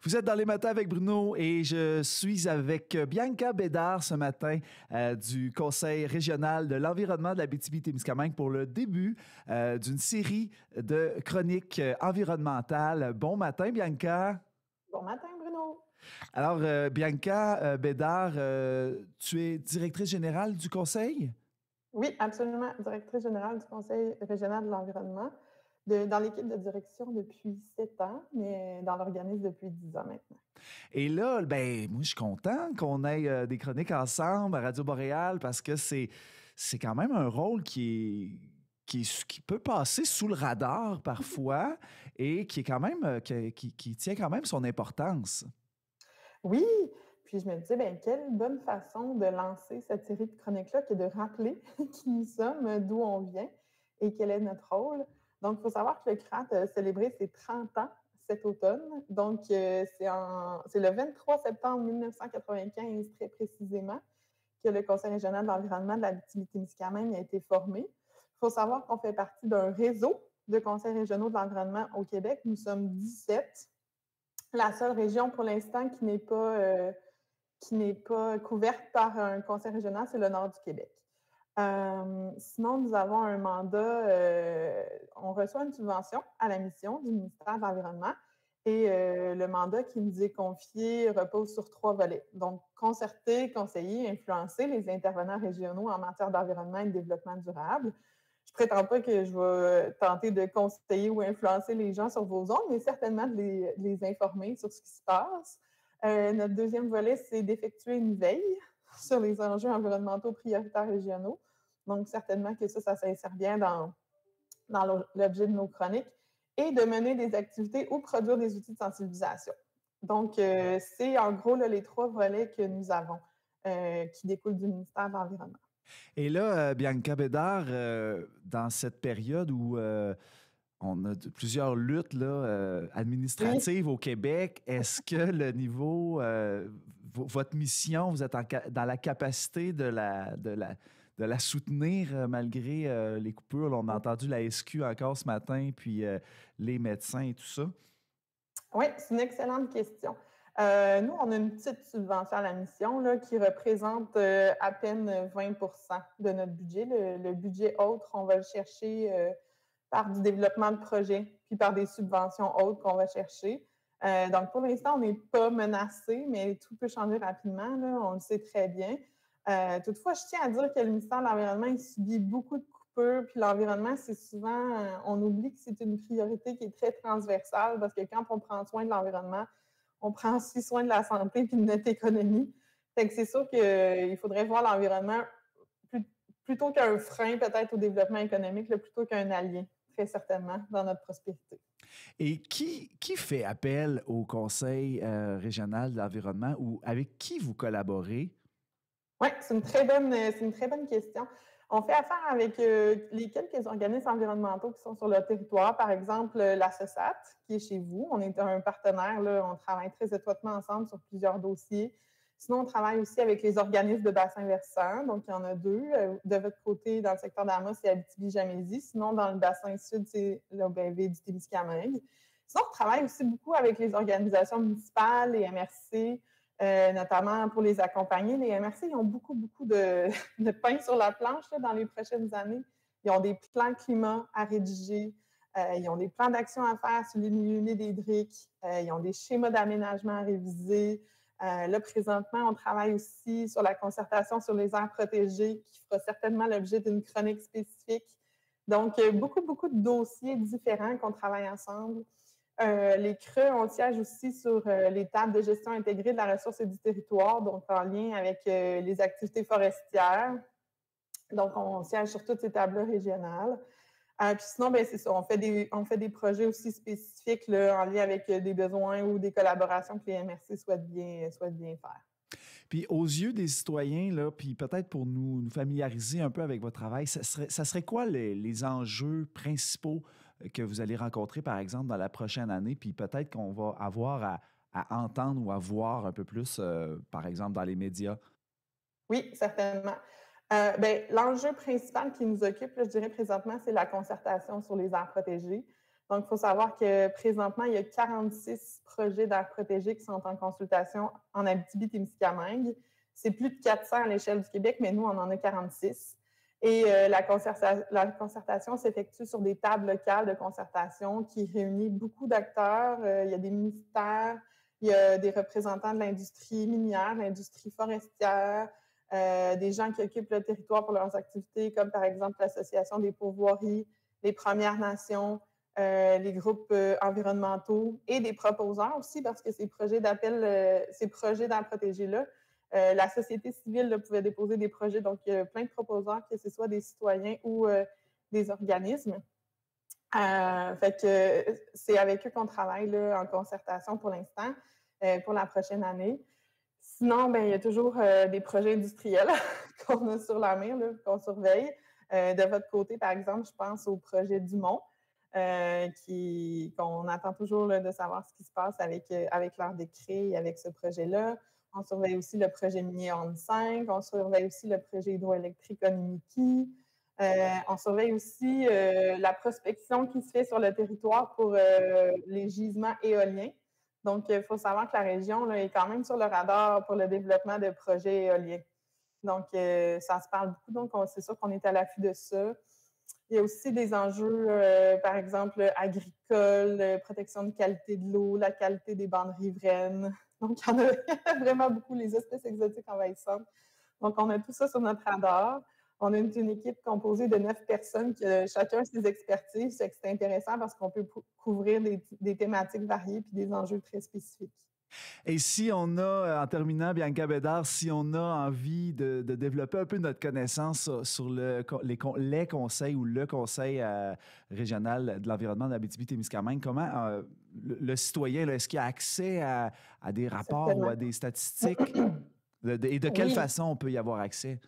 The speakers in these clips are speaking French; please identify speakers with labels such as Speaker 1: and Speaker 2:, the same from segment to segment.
Speaker 1: Vous êtes dans les matins avec Bruno et je suis avec Bianca Bédard ce matin du Conseil régional de l'environnement de l'Abitibi-Témiscamingue pour le début d'une série de chroniques environnementales. Bon matin, Bianca.
Speaker 2: Bon matin, Bruno.
Speaker 1: Alors, Bianca Bédard, tu es directrice générale du Conseil?
Speaker 2: Oui, absolument. Directrice générale du Conseil régional de l'environnement, dans l'équipe de direction depuis 7 ans, mais dans l'organisme depuis 10 ans maintenant.
Speaker 1: Et là, ben, moi, je suis content qu'on ait des chroniques ensemble à Radio Boréal parce que c'est quand même un rôle qui peut passer sous le radar parfois et qui est quand même, qui tient quand même son importance.
Speaker 2: Oui, puis je me disais, bien, quelle bonne façon de lancer cette série de chroniques-là que de rappeler qui nous sommes, d'où on vient et quel est notre rôle. Donc, il faut savoir que le CRAT a célébré ses 30 ans cet automne. Donc, c'est le 23 septembre 1995, très précisément, que le Conseil régional de l'environnement de l'Abitibi-Témiscamingue a été formé. Il faut savoir qu'on fait partie d'un réseau de conseils régionaux de l'environnement au Québec. Nous sommes 17. La seule région pour l'instant qui n'est pas couverte par un conseil régional, c'est le nord du Québec. Sinon, nous avons un mandat, on reçoit une subvention à la mission du ministère de l'Environnement et le mandat qui nous est confié repose sur 3 volets. Donc, concerter, conseiller, influencer les intervenants régionaux en matière d'environnement et de développement durable. Je ne prétends pas que je vais tenter de conseiller ou influencer les gens sur vos ondes, mais certainement de les informer sur ce qui se passe. Notre deuxième volet, c'est d'effectuer une veille sur les enjeux environnementaux prioritaires régionaux. Donc, certainement que ça s'insère bien dans l'objet de nos chroniques et de mener des activités ou produire des outils de sensibilisation. Donc, c'est en gros là, les 3 volets que nous avons qui découlent du ministère de l'Environnement.
Speaker 1: Et là, Bianca Bédard, dans cette période où on a plusieurs luttes là, administratives au Québec, est-ce que le niveau, votre mission, vous êtes dans la capacité de la soutenir malgré les coupures? Là, on a entendu la SQ encore ce matin, puis les médecins et tout ça.
Speaker 2: Oui, c'est une excellente question. Nous, on a une petite subvention à la mission là, qui représente à peine 20 de notre budget. Le budget autre, on va le chercher par du développement de projets, puis par des subventions autres qu'on va chercher. Donc, pour l'instant, on n'est pas menacé, mais tout peut changer rapidement, là, on le sait très bien. Toutefois, je tiens à dire que le ministère de l'Environnement il subit beaucoup de coupures, puis l'environnement, c'est souvent, on oublie que c'est une priorité qui est très transversale, parce que quand on prend soin de l'environnement, on prend aussi soin de la santé puis de notre économie. Fait que c'est sûr qu'il faudrait voir l'environnement plutôt qu'un frein peut-être au développement économique, là, plutôt qu'un allié, très certainement, dans notre prospérité.
Speaker 1: Et qui fait appel au Conseil régional de l'environnement ou avec qui vous collaborez?
Speaker 2: Oui, c'est une très bonne question. On fait affaire avec les quelques organismes environnementaux qui sont sur le territoire, par exemple la SOSAT, qui est chez vous. On est un partenaire, là, on travaille très étroitement ensemble sur plusieurs dossiers. Sinon, on travaille aussi avec les organismes de bassin versant, donc il y en a 2. De votre côté, dans le secteur d'Amos, c'est Abitibi-Jamésie. Sinon, dans le bassin sud, c'est l'OBV du Témiscamingue. Sinon, on travaille aussi beaucoup avec les organisations municipales, les MRC, notamment pour les accompagner. Les MRC, ils ont beaucoup de pain sur la planche là, dans les prochaines années. Ils ont des plans climat à rédiger. Ils ont des plans d'action à faire sur les milieux humides et hydriques. Ils ont des schémas d'aménagement à réviser. Là, présentement, on travaille aussi sur la concertation sur les aires protégées qui fera certainement l'objet d'une chronique spécifique. Donc, beaucoup de dossiers différents qu'on travaille ensemble. Les CRE, on siège aussi sur les tables de gestion intégrée de la ressource et du territoire, donc en lien avec les activités forestières. Donc, on siège sur toutes ces tables-là régionales. Puis sinon, ben, c'est ça, on fait des projets aussi spécifiques là, en lien avec des besoins ou des collaborations que les MRC souhaitent bien faire.
Speaker 1: Puis aux yeux des citoyens, là, puis peut-être pour nous familiariser un peu avec votre travail, ça serait quoi les enjeux principaux que vous allez rencontrer, par exemple, dans la prochaine année, puis peut-être qu'on va avoir à entendre ou à voir un peu plus, par exemple, dans les médias?
Speaker 2: Oui, certainement. Ben, l'enjeu principal qui nous occupe, là, je dirais présentement, c'est la concertation sur les aires protégées. Donc, il faut savoir que présentement, il y a 46 projets d'aires protégées qui sont en consultation en Abitibi-Témiscamingue. C'est plus de 400 à l'échelle du Québec, mais nous, on en a 46. Et la concertation s'effectue sur des tables locales de concertation qui réunit beaucoup d'acteurs. Il y a des ministères, il y a des représentants de l'industrie minière, l'industrie forestière, des gens qui occupent le territoire pour leurs activités, comme par exemple l'Association des pourvoiries, les Premières Nations, les groupes environnementaux et des proposeurs aussi, parce que ces projets d'appel, ces projets d'aires protégées-là, la société civile là, pouvait déposer des projets. Donc, il y a plein de proposeurs, que ce soit des citoyens ou des organismes. Fait que c'est avec eux qu'on travaille là, en concertation pour l'instant, pour la prochaine année. Sinon, ben, il y a toujours des projets industriels qu'on a sur la main, là, qu'on surveille. De votre côté, par exemple, je pense au projet Dumont, qu'on attend toujours là, de savoir ce qui se passe avec leur décret et avec ce projet-là. On surveille aussi le projet minier ON 5, on surveille aussi le projet hydroélectrique Onimiki. On surveille aussi la prospection qui se fait sur le territoire pour les gisements éoliens. Donc, il faut savoir que la région là, est quand même sur le radar pour le développement de projets éoliens. Donc, ça se parle beaucoup, donc c'est sûr qu'on est à l'affût de ça. Il y a aussi des enjeux, par exemple, agricoles, protection de qualité de l'eau, la qualité des bandes riveraines. Donc, il y en a vraiment beaucoup, les espèces exotiques envahissantes. Donc, on a tout ça sur notre radar. On a une équipe composée de 9 personnes qui a chacun ses expertises. C'est intéressant parce qu'on peut couvrir des thématiques variées puis des enjeux très spécifiques.
Speaker 1: Et si on a, en terminant, Bianca Bédard, si on a envie de développer un peu notre connaissance sur les conseils ou le conseil régional de l'environnement d'Abitibi-Témiscamingue, comment le citoyen, est-ce qu'il a accès à des rapports ou
Speaker 2: Certainement.
Speaker 1: à des statistiques? Et de quelle
Speaker 2: Oui,
Speaker 1: façon on peut y avoir accès?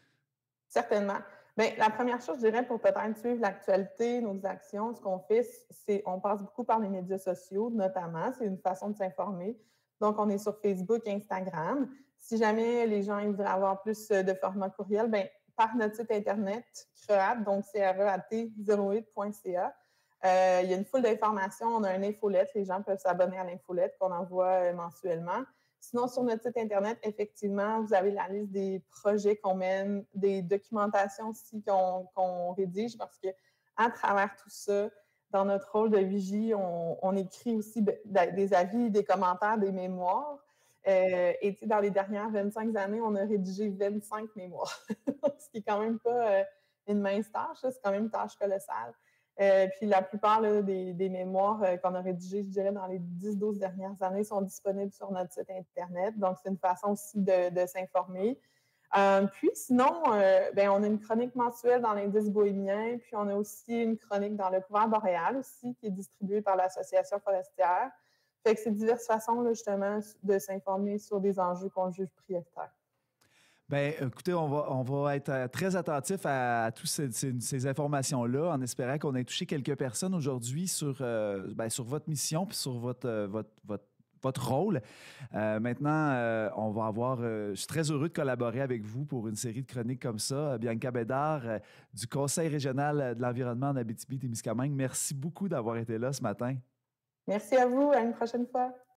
Speaker 2: certainement. Bien, la première chose, je dirais, pour peut-être suivre l'actualité, nos actions, ce qu'on fait, c'est on passe beaucoup par les médias sociaux, notamment. C'est une façon de s'informer. Donc, on est sur Facebook, Instagram. Si jamais les gens voudraient avoir plus de format courriel, bien, par notre site Internet, CREAT, donc CREAT08.ca. Il y a une foule d'informations. On a une infolette. Les gens peuvent s'abonner à l'infolette qu'on envoie mensuellement. Sinon, sur notre site Internet, effectivement, vous avez la liste des projets qu'on mène, des documentations aussi qu'on rédige, parce qu'à travers tout ça, dans notre rôle de vigie, on écrit aussi des avis, des commentaires, des mémoires. Et dans les dernières 25 années, on a rédigé 25 mémoires, ce qui est quand même pas une mince tâche, c'est quand même une tâche colossale. Puis la plupart là, des mémoires qu'on a rédigées, je dirais, dans les 10-12 dernières années, sont disponibles sur notre site Internet. Donc, c'est une façon aussi de s'informer. Puis sinon, ben, on a une chronique mensuelle dans l'Indice bohémien, puis on a aussi une chronique dans le couvert boréal aussi, qui est distribuée par l'Association forestière. Fait que c'est diverses façons, là, justement, de s'informer sur des enjeux qu'on juge prioritaires.
Speaker 1: Bien, écoutez, on va être très attentif à toutes ces informations-là, en espérant qu'on ait touché quelques personnes aujourd'hui sur votre mission puis sur votre rôle. Maintenant, on va avoir. Je suis très heureux de collaborer avec vous pour une série de chroniques comme ça. Bianca Bédard, du Conseil régional de l'environnement en Abitibi-Témiscamingue, merci beaucoup d'avoir été là ce matin.
Speaker 2: Merci à vous. À une prochaine fois.